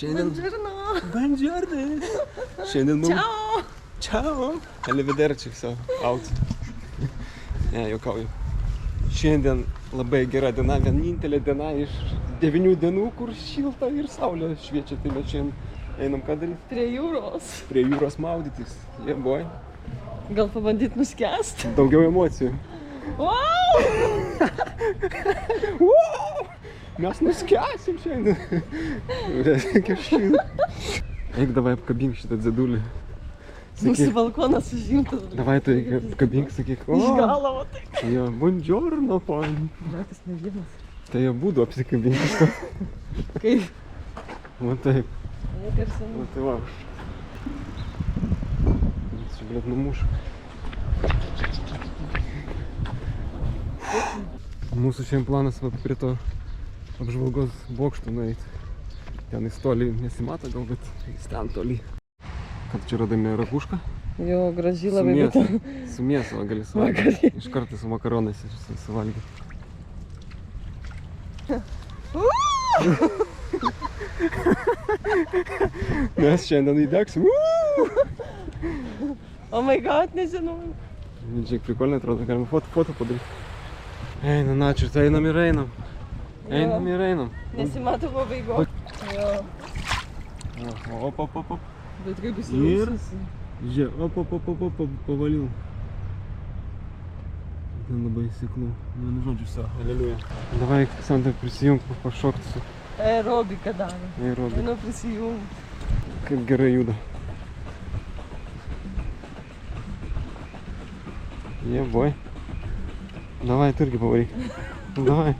Šiandien... Buongiorno. Buongiorno. Šiandien mums... Ciao. Ciao. Arrivederci, so, out. Ne, juokauju. Šiandien labai gera diena, vienintelė diena iš 9 dienų, kur šilta ir saulė šviečia. Tai mes šiandien einam ką daryti? Prie jūros. Prie jūros maudytis. Yeah, boy. Gal pabandyt nuskęst? Daugiau emocijų. Wow! Wow! Mes nuskęsim šiandien. Kaip šilta. Eik, davai apkabink šitą dzedulį. Mūsų balkonas užimtas. Davai tu apkabink, sakyk. Iš galo, va taip. Jo, buongiorno, pon. Žakas ne vienas. Tai jie būdų apsikabinti. Kaip? Va taip. Ne per senu. Va tai va. Čia, blėt, numuš. Mūsų šiandien planas va prie to apžvalgos bokšto nueiti. Ten jis toli nesimato, galbūt jis ten toli. Kad čia radame rakušką? Jo, graži labai būtų. Su mėsa va gali suvalgyti. Iš karto su makaronais suvalgyti. Mes šiandien įdegsim. Oh my god, nežinau. Žiūrėk, prikolinai atrodo, galima foto padaryti. Einam, ačiū, tai einam ir einam. Einam ir einam. Nesimato pabaigo. Jo. Op. Bet kaip jis Ir? jaučiasi. Žiūrėk, op, pavaliu. Ten labai įsiklau. Vienu žodžiu, viso, aleliuja. Davai, Santa, prisijunk, pašokti su Aerobika daro. aerobika. Vienu prisijungt. Kaip gerai juda. Yeah, boy. Davai, tu irgi pavaryk. Davai.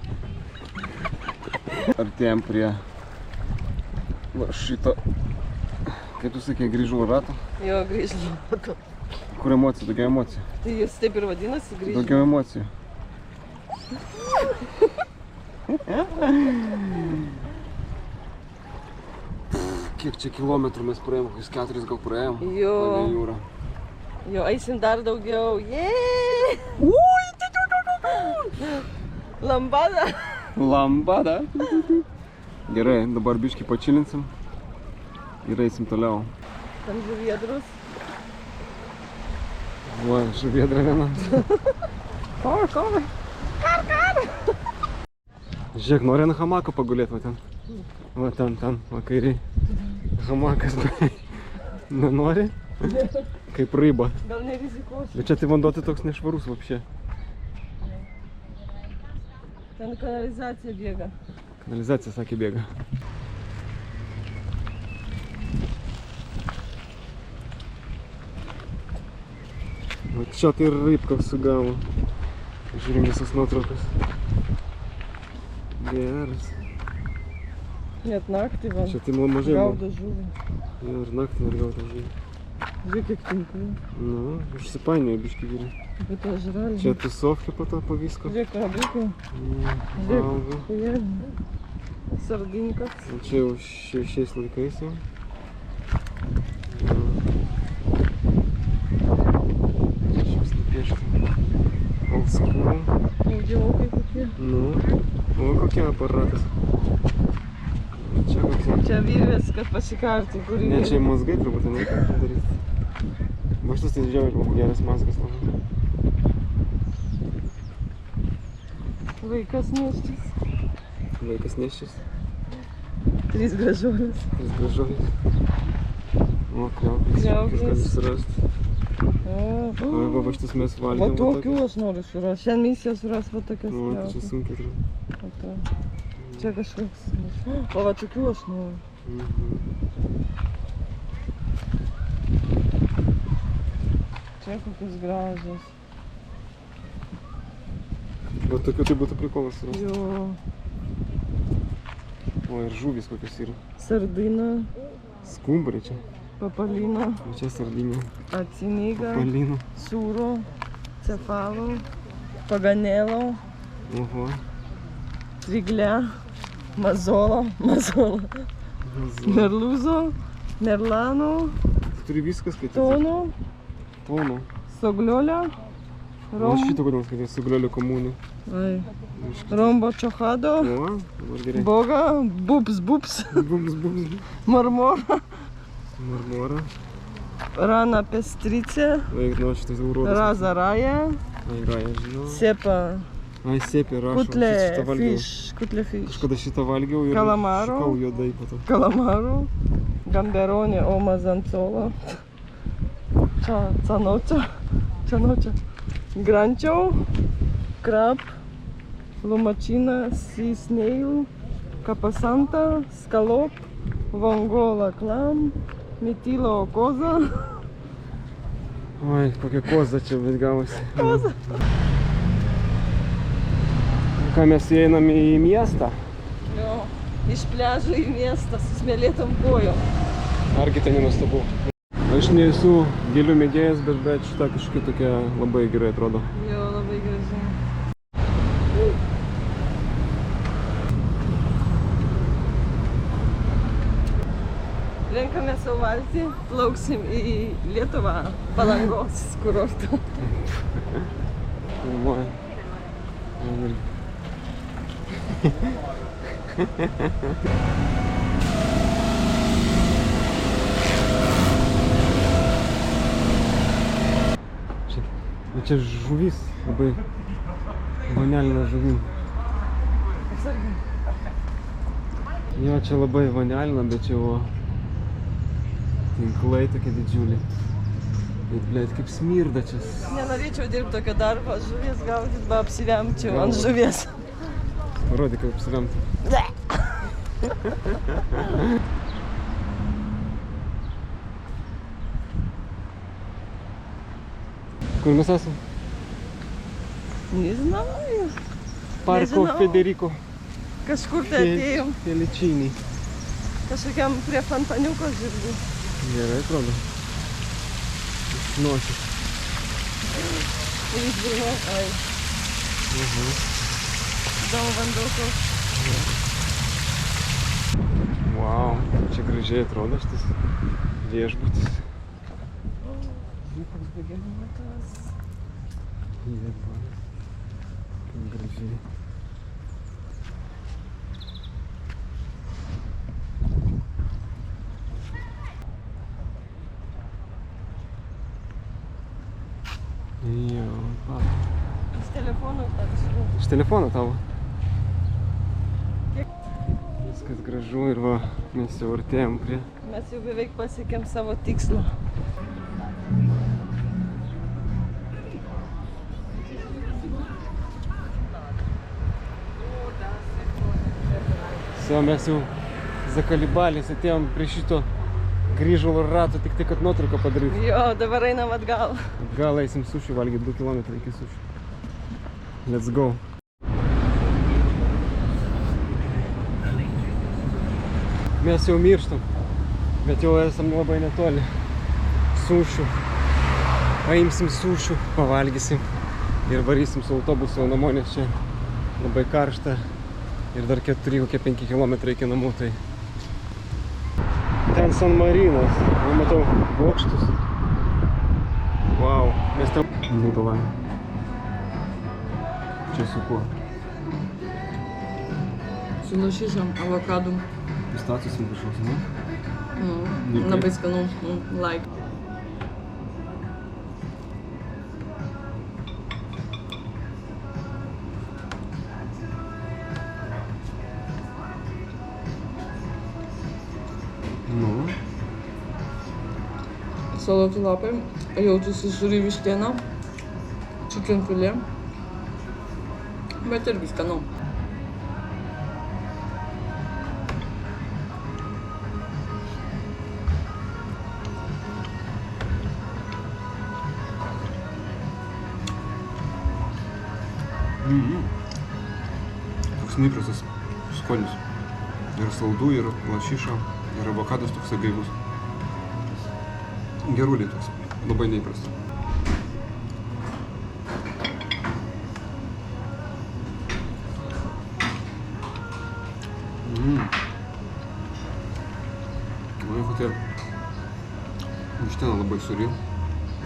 Artėjom prie šito, kaip tu sakei, grįžulo rato. Jo, grįžulo rato. Kur emocija, daugiau emocijų. Tai jis taip ir vadinasi, grįžulo. Daugiau emocijų. Kiek čia kilometrų mes praėjom, kokius 4 gal praėjom. Jo. Palei jūrą. Jo, eisim dar daugiau. Jeee! Lambada. Lambada. Gerai, dabar biškį pačilinsim ir eisim toliau. Ten žuviedrus. Va, žuviedra viena. Kar. Žiūrėk, nori ant hamako pagulėti, va ten. Va ten, va kairiai. Hamakas, nenori? Kaip ryba. Gal nerizikuosiu. Bet čia tai vanduo tai toks nešvarus vapšė. Ten kanalizacija bėga. Kanalizacija, sakė, bėga. Va čia tai rybka sugavo. Žiūrim visas nuotraukas. Geras. Net naktį va. Čia tai mažai gaudo žuvį. Ir naktį net gaudo žuvį. Žiūrėk, kiek tinklų. Nu, užsipainiojo biškį vyrai. Bet to žralį. Čia tusovkė po to, po visko. Žiūrėk, krabikai. Valgo. Žiūrėk, sardinkas. Čia jau šiais laikais jau. Šios nupiešti. Old school. Audiokai kokie. Nu, o kokie aparatas. Čia kokie. Čia virvės, kad pasikarti, kurį... Ne, čia mazgai turbūt, ne ką daryti. Va šitas tai žiauriai geras mazgas labai. Vaikas neštis. Vaikas neščias. 3 gražuolės. 3 gražuolės. O, kriauklės. Kriauklės. Gali surasti. O, Va šitas mes va valgėm. tokių aš noriu surasti. Šiandien misija surasti va tokias Nu, tai čia kriauklės. sunkiai atrodo. Čia kažkoks... O, va tokių aš noriu. Čia kokios gražios. Va tokių tai būtų prikolas surasti. Jo. O, ir žuvys kokios yra. Sardina, Skumbrė čia. papalina, O čia sardinė. aciniga, Palino. sūro, cefalo, paganelo, Oho. triglė, mazolo, merluzo, merlano, Turi viskas, kai tono, Tono. sogliolio, O šito kodėl skaitė, Sugliolio komunė. Ai. Rombo čochado, O, dabar gerai. boga, bups, Bums, bums. marmora, Marmora. rana pestrice, Vaik, nu, šitas urodas. raza raja, Ai, raja, žinau. sepa, Ai, sepė rašo. kutlė Šitą valgiau. fish, kutlė fish, Kažkada šitą valgiau ir Kalamaro. šukau juodai po to. kalamarų, gamberoni, omazancola, čanočia, grančiau, krab, lumachina, sea snail, kapasanta, scallop, vongola clam, mitilo koza. Oi, kokia koza čia bet gavosi. Koza. Ką mes įeinam į miestą? Jo, iš pliažo į miestą su smėlėtom kojom. Argi tai nenuostabu. Aš nesu gėlių mėgėjas, bet šita kažkokia tokia labai gerai atrodo. Jo, labai graži. Renkame savo valtį, plauksim į Lietuvą, Palangos kurortą. Filmuoja. Čia žuvis, labai vanelina žuvim. Jo, čia labai vanelina, bet čia o tinklai tokie didžiuliai. Bet, blėt, kaip smirda čia. Nenorėčiau dirbti tokio darbo, žuvies gaudyt, bet apsivemčiau ant žuvies. Parodyk, kaip apsivemti. Kur mes esam? Nežinau, Parko Nežinau. Federico kažkur tai atėjom, Feličini. kažkokiam prie fontaniuko žirgų. Gerai atrodo. Nosis. Ir išburnau, ai, daug vanduko. Wow, čia gražiai atrodo šitas viešbutis. Koks begemotas. Jeba. Kaip gražiai. Jo, pa. Iš telefonų atsiprašau. Iš telefono tavo? Kiek? Viskas gražu ir va, mes jau artėjom prie. Mes jau beveik pasiekėm savo tikslą. Все, mes jau zakalibalės atėjom prie šito grįžulo rato, tik tai, kad nuotrauką padaryti. Jo, dabar einam atgal. Gal eisim sušių valgyti 2 km iki sušių. Let's go. Mes jau mirštam, bet jau esam labai netoli sušių. Paimsim sušių, pavalgysim ir varysim su autobusu namo, nes čia labai karšta ir dar 4-5 km iki namų. Tai ten San Marinas, jau matau bokštus. Wow, mes tam... Nu, davai. Čia su kuo? Su lašišom, avokadom. Pistacijos ant viršaus, ne? Nikai. Labai skanu, like. Nu, Salotų lapai, jaučiasi sūri vištiena, chicken filė, bet irgi skanu. toks neįprastas skonis. Ir saldu, ir lašiša, ir avokadas toks gaivus. Geruliai toks, labai neįprastas. Manau, kad tie vištiena labai sūri,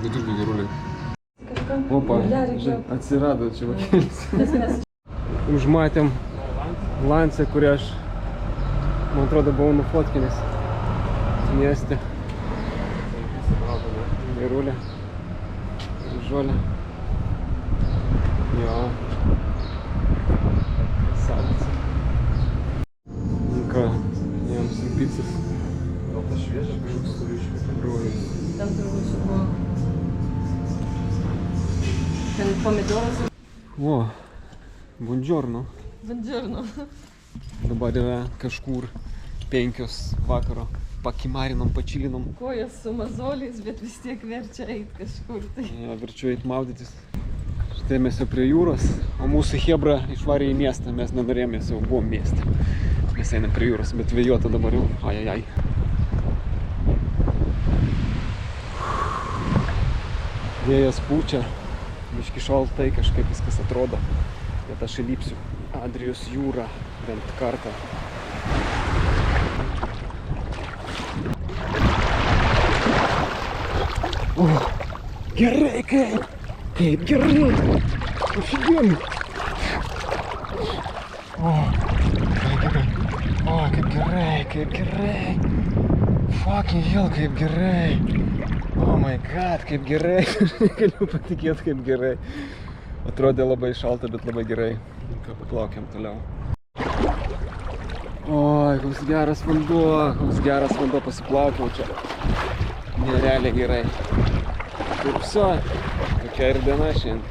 bet irgi geruliai. Opa, atsirado čia vakelis. užmatėm Lancę, kurį aš, man atrodo, buvau nufotkinęs mieste. Gerulė, žolė. Jo. Saulės. Nu ką, jam su pizzas. Gal tas šviežias kažkoks turiškas? Rojus. Ten turbūt čia buvo. Ten pomidoras. O, buongiorno. Buongiorno. Dabar yra kažkur 5 vakaro. Pakimarinom, pačilinom. Kojas su mazoliais, bet vis tiek verčia eit kažkur tai. Ja, verčiu eit maudytis. Štai mes jau prie jūros, o mūsų chebra išvarė į miestą. Mes nenorėjom, mes jau buvom mieste. Mes einam prie jūros, bet vėjuota dabar jau. Ajajaj. Vėjas pučia, biški šaltai kažkaip viskas atrodo. Bet aš įlipsiu Adrijos jūrą bent kartą. O, gerai kaip gerai, офигенно. O, kaip gerai, fucking hell, kaip gerai. Oh my god, kaip gerai, negaliu patikėti, kaip gerai. Atrodė labai šalta, bet labai gerai. Ką, paplaukiam toliau. Oi, koks geras vanduo, pasiplaukiau čia. Nerealiai gerai. Ir viso, tokia ir diena šiandien.